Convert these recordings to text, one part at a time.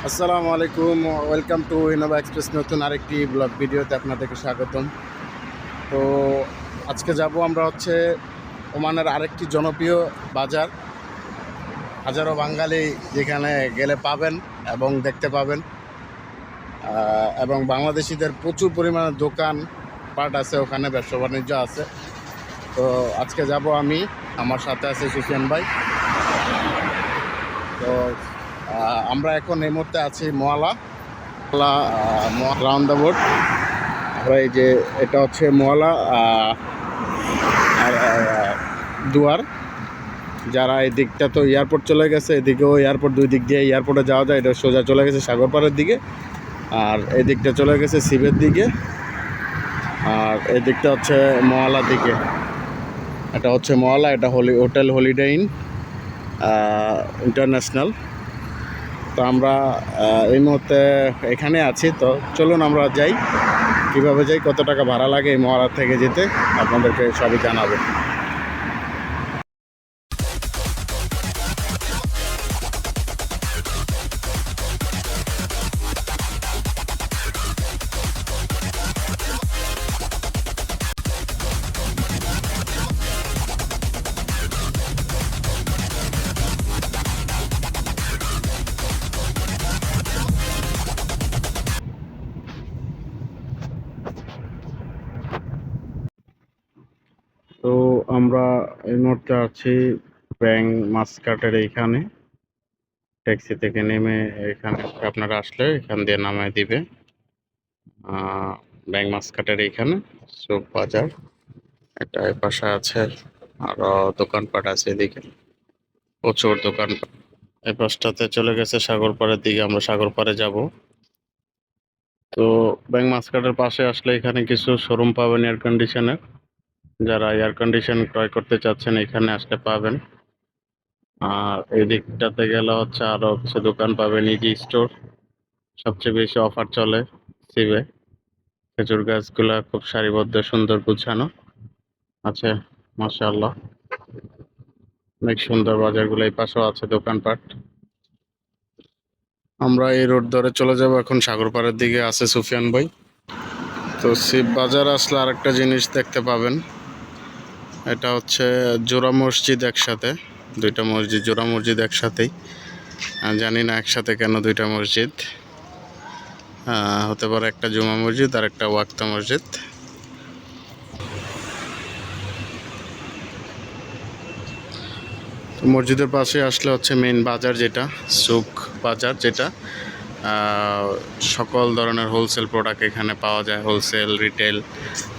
আসসালামু আলাইকুম, welcome to Innova express. নতুন আরেকটি ব্লগ ভিডিওতে আপনাদেরকে স্বাগতম। তো আজকে যাব আমরা ওমানের আরেকটি জনপ্রিয় বাজার, হাজারো বাঙালি যেখানে গেলে পাবেন এবং দেখতে পাবেন, এবং বাংলাদেশিদের প্রচুর পরিমাণে দোকান পাট আছে, ওখানে ব্যবসা বাণিজ্য আছে। তো আজকে যাব আমি, আমার সাথে আছে সুফিয়ান ভাই। তো আমরা এখন এই মুহূর্তে আছি মোয়ালা রাউন্ড দ্য বোর্ড। আমরা এই যে এটা হচ্ছে মোয়ালা দুয়ার। যারা এই দিকটা তো এয়ারপোর্ট চলে গেছে, এদিকেও এয়ারপোর্ট, দুই দিক দিয়ে এয়ারপোর্টে যাওয়া যায়। এটা সোজা চলে গেছে সাগরপাড়ের দিকে, আর এই দিকটা চলে গেছে সিবের দিকে, আর এই দিকটা হচ্ছে মোয়ালার দিকে। এটা হচ্ছে মোয়ালা, এটা হোটেল হলিডে ইন ইন্টারন্যাশনাল। তো আমরা এই মুহূর্তে এখানে আছি। তো চলুন আমরা যাই, কীভাবে যাই, কত টাকা ভাড়া লাগে এই মহারাজ থেকে যেতে, আপনাদেরকে সবই জানাবো। তো আমরা এই মুহূর্তে আছি ব্যাং মাস্কাটের এইখানে। ট্যাক্সি থেকে নেমে এখানে আপনারা আসলে এখান দিয়ে নামায় দিবে ব্যাং মাস্কাটের এইখানে চোখ বাজার। এটা এই পাশে আছে, আরো দোকানপাট আছে এদিকে, প্রচুর দোকানপাট। এই পাশটাতে চলে গেছে সাগরপাড়ের দিকে, আমরা সাগরপাড়ে যাব। তো ব্যাং মাস্কাটের পাশে আসলে এখানে কিছু শোরুম পাবেন এয়ার কন্ডিশনের। যারা এয়ার কন্ডিশন ক্রয় করতে চাচ্ছেন এখানে আসলে পাবেন। আর এই দিকটাতে গেলে আরো কিছু দোকান পাবেন, ইজি স্টোর। সবচেয়ে বেশি অফার চলে সিবে। খেজুর গাছগুলা খুব সারিবদ্ধ, সুন্দর গুছানো আছে, মাশাআল্লাহ, অনেক সুন্দর। বাজারগুলো এই পাশেও আছে দোকানপাট। আমরা এই রোড ধরে চলে যাব এখন সাগরপাড়ের দিকে, আছে সুফিয়ান ভাই। তো শিব বাজার আসলে আরেকটা জিনিস দেখতে পাবেন, এটা হচ্ছে জোড়া মসজিদ একসাথে, দুইটা মসজিদ, জোড়া মসজিদ একসাথেই। জানি না একসাথে কেন দুইটা মসজিদ, হতে পারে একটা জুমা মসজিদ আর একটা ওয়াক্তা মসজিদ। তো মসজিদের পাশে আসলে মেইন বাজার, যেটা সুক বাজার, যেটা সকল ধরনের হোলসেল প্রোডাক্ট এখানে পাওয়া যায়, হোলসেল রিটেল।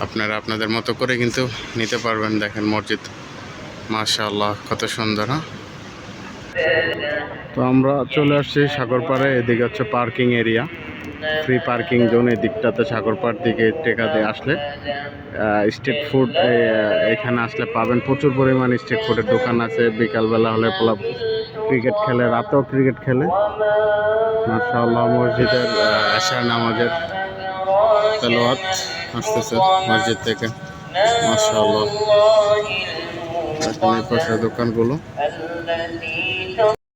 আপনারা আপনাদের মতো করে কিন্তু নিতে পারবেন। দেখেন মসজিদ, মাশাআল্লাহ, কত সুন্দর। তো আমরা চলে আসছি সাগরপাড়ে। এদিকে হচ্ছে parking area, free parking zone. এই দিকটাতে সাগরপাড় দিকে টেকাতে আসলে স্ট্রিট ফুড এখানে আসলে পাবেন। প্রচুর পরিমাণ স্ট্রিট ফুডের দোকান আছে। বিকালবেলা হলে ক্রিকেট খেলে, রাতেও ক্রিকেট খেলে। মাশাআল্লাহ, মসজিদের এশার নামাজের তেলাওয়াত আসতেছে মসজিদ থেকে, মাশাআল্লাহ। এখানে পাশে দোকানগুলো।